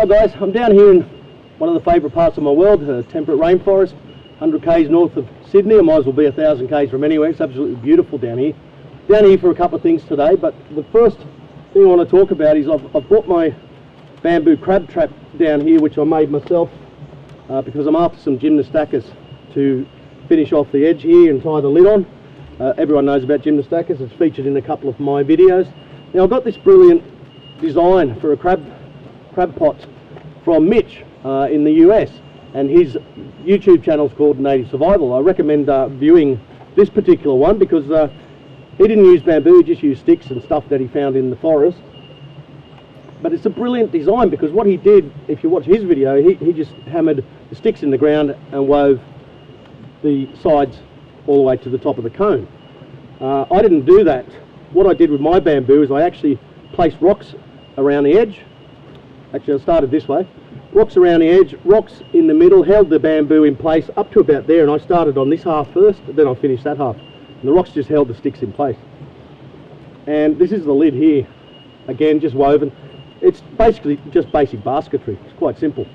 Hi guys, I'm down here in one of the favourite parts of my world, Temperate Rainforest, 100 k's north of Sydney. I might as well be 1,000 k's from anywhere. It's absolutely beautiful down here. Down here for a couple of things today, but the first thing I want to talk about is I've brought my bamboo crab trap down here, which I made myself because I'm after some gymnostacus to finish off the edge here and tie the lid on. Everyone knows about gymnostacus, it's featured in a couple of my videos. Now I've got this brilliant design for a crab pot from Mitch in the US, and his YouTube channel is called Native Survival. I recommend viewing this particular one because he didn't use bamboo, he just used sticks and stuff that he found in the forest. But it's a brilliant design because what he did, if you watch his video, he just hammered the sticks in the ground and wove the sides all the way to the top of the cone. I didn't do that. What I did with my bamboo is I actually placed rocks around the edge. Actually, I started this way. Rocks around the edge, rocks in the middle, held the bamboo in place up to about there, and I started on this half first, then I finished that half. And the rocks just held the sticks in place. And this is the lid here. Again, just woven. It's basically just basic basketry. It's quite simple.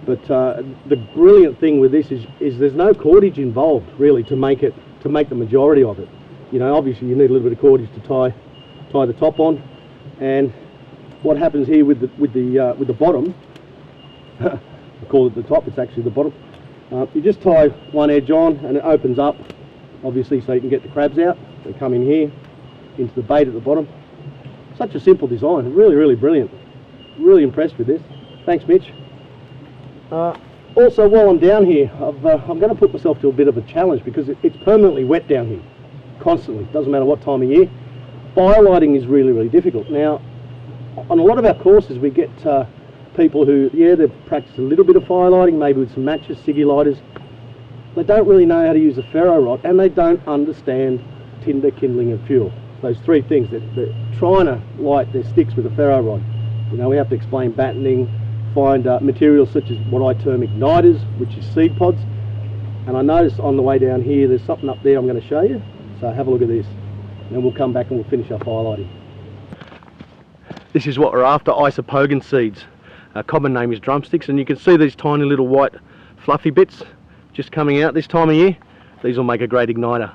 But the brilliant thing with this is there's no cordage involved really to make the majority of it. You know, obviously you need a little bit of cordage to tie the top on. And what happens here with the bottom, I call it the top, it's actually the bottom. You just tie one edge on and it opens up, obviously, so you can get the crabs out. They come in here into the bait at the bottom. Such a simple design, really, really brilliant. Really impressed with this. Thanks, Mitch. Also, while I'm down here, I'm going to put myself to a bit of a challenge because it's permanently wet down here, constantly. Doesn't matter what time of year. Firelighting is really, really difficult. Now, on a lot of our courses, we get people who, yeah, they've practiced a little bit of firelighting, maybe with some matches, ciggy lighters. They don't really know how to use a ferro rod, and they don't understand tinder, kindling, and fuel. Those three things. They're trying to light their sticks with a ferro rod. You know, we have to explain battening, find materials such as what I term igniters, which is seed pods. And I noticed on the way down here, there's something up there I'm going to show you. So have a look at this. And then we'll come back and we'll finish our firelighting. This is what we're after, isopogon seeds. Our common name is drumsticks, and you can see these tiny little white fluffy bits just coming out this time of year. These will make a great igniter.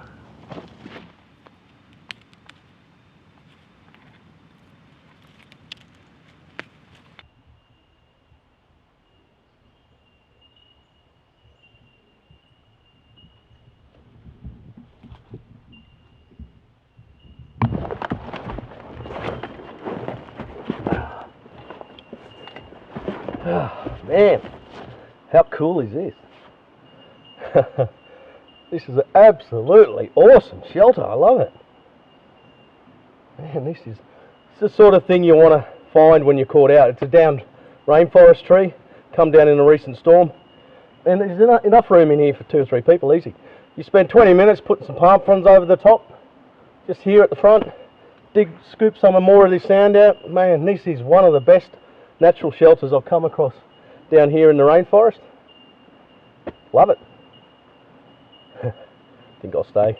Oh, man, how cool is this? This is an absolutely awesome shelter. I love it. Man, this is the sort of thing you want to find when you're caught out. It's a downed rainforest tree, come down in a recent storm, and there's enough room in here for 2 or 3 people, easy. You spend 20 minutes putting some palm fronds over the top, just here at the front, scoop some more of this sand out. Man, this is one of the best natural shelters I've come across down here in the rainforest. Love it. Think I'll stay.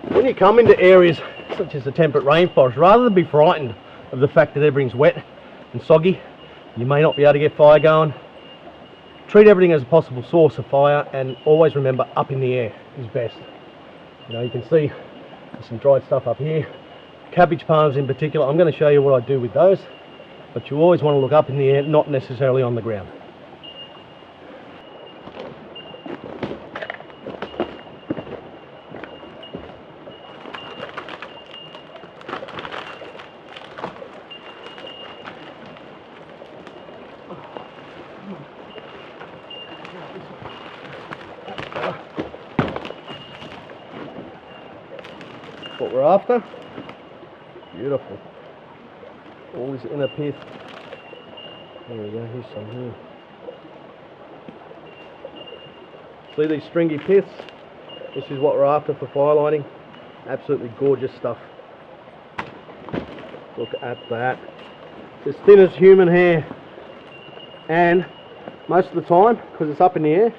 When you come into areas such as the temperate rainforest, rather than be frightened of the fact that everything's wet and soggy, you may not be able to get fire going, treat everything as a possible source of fire, and always remember up in the air is best. You know, you can see there's some dried stuff up here. Cabbage palms in particular, I'm going to show you what I do with those, but you always want to look up in the air, not necessarily on the ground. What we're after. Beautiful. All this inner pith. There we go, here's some here. See these stringy piths? This is what we're after for firelighting. Absolutely gorgeous stuff. Look at that. It's as thin as human hair. And most of the time, because it's up in the air,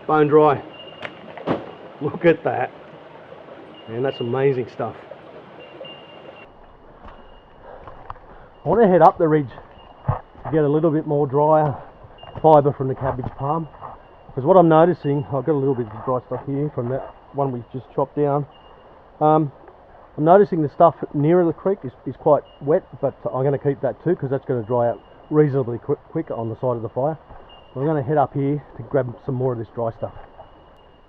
bone dry. Look at that. Man, that's amazing stuff. I want to head up the ridge to get a little bit more drier fibre from the cabbage palm, because what I'm noticing, I've got a little bit of dry stuff here from that one we just chopped down. I'm noticing the stuff nearer the creek is quite wet, but I'm going to keep that too because that's going to dry out reasonably quick on the side of the fire. I'm going to head up here to grab some more of this dry stuff.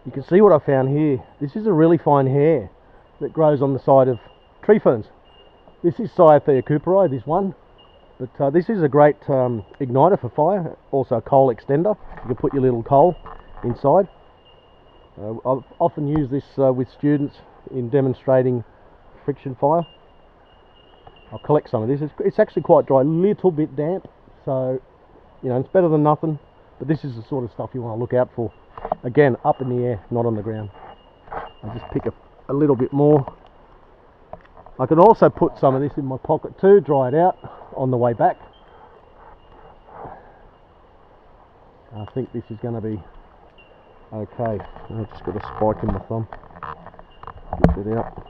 You can see what I found here. This is a really fine hair that grows on the side of tree ferns. This is Cyathea cooperi, this one, but this is a great igniter for fire, also a coal extender. You can put your little coal inside. I've often used this with students in demonstrating friction fire. I'll collect some of this. It's actually quite dry, a little bit damp, so you know, it's better than nothing, but this is the sort of stuff you want to look out for. Again, up in the air, not on the ground. I'll just pick a little bit more. I can also put some of this in my pocket too, dry it out on the way back. I think this is going to be okay. I've just got a spike in my thumb. Get it out.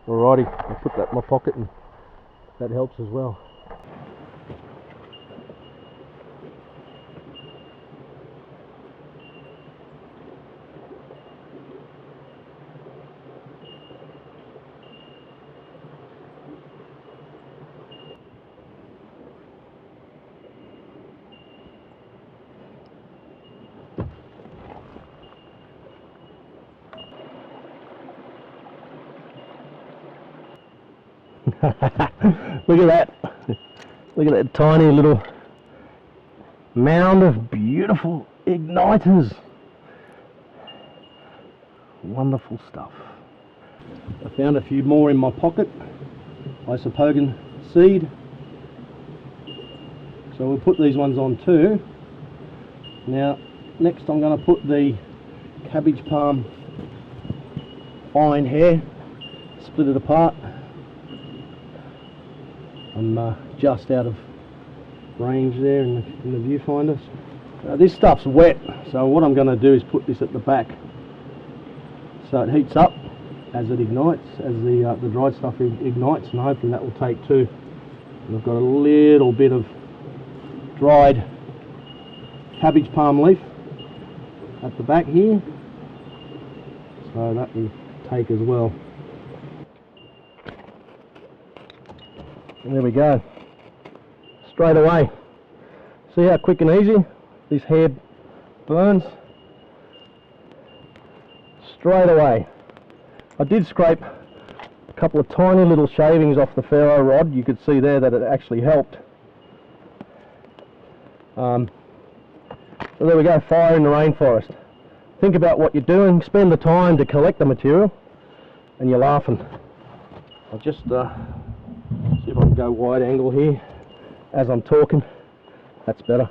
Alrighty, I'll put that in my pocket and that helps as well. Look at that. Look at that tiny little mound of beautiful igniters. Wonderful stuff. I found a few more in my pocket. Isopogon seed. So we'll put these ones on too. Now, next I'm going to put the cabbage palm fine hair, split it apart. I'm just out of range there in the viewfinder. This stuff's wet, so what I'm going to do is put this at the back so it heats up as it ignites, as the dried stuff ignites, and hopefully that will take too. And I've got a little bit of dried cabbage palm leaf at the back here, so that will take as well. There we go. Straight away. See how quick and easy this hair burns? Straight away. I did scrape a couple of tiny little shavings off the ferro rod. You could see there that it actually helped. So there we go, fire in the rainforest. Think about what you're doing, spend the time to collect the material, and you're laughing. I'll just see if I can go wide angle here as I'm talking. That's better.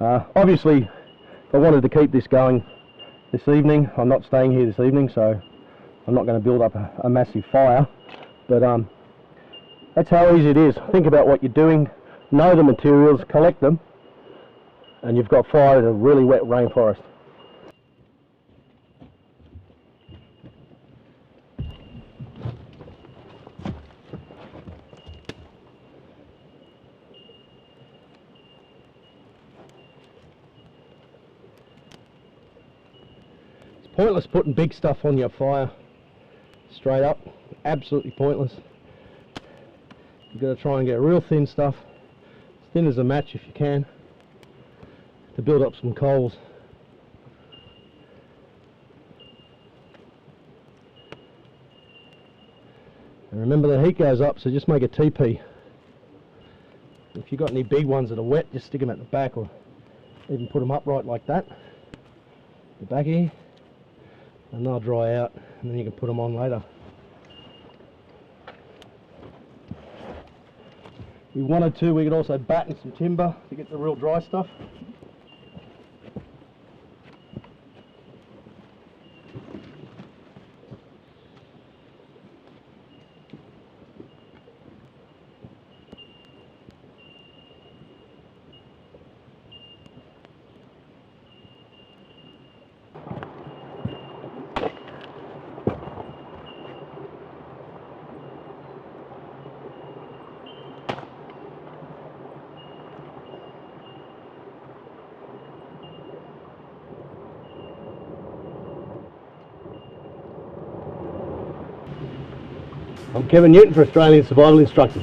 Obviously, if I wanted to keep this going this evening, I'm not staying here this evening, so I'm not going to build up a massive fire. But that's how easy it is. Think about what you're doing, know the materials, collect them, and you've got fire in a really wet rainforest. Pointless putting big stuff on your fire straight up, absolutely pointless. You've got to try and get real thin stuff, as thin as a match if you can, to build up some coals. And remember, the heat goes up, so just make a teepee. If you've got any big ones that are wet, just stick them at the back, or even put them upright like that, the back here, and they'll dry out, and then you can put them on later. If we wanted to, we could also batten some timber to get the real dry stuff. I'm Kevin Newton for Australian Survival Instructors.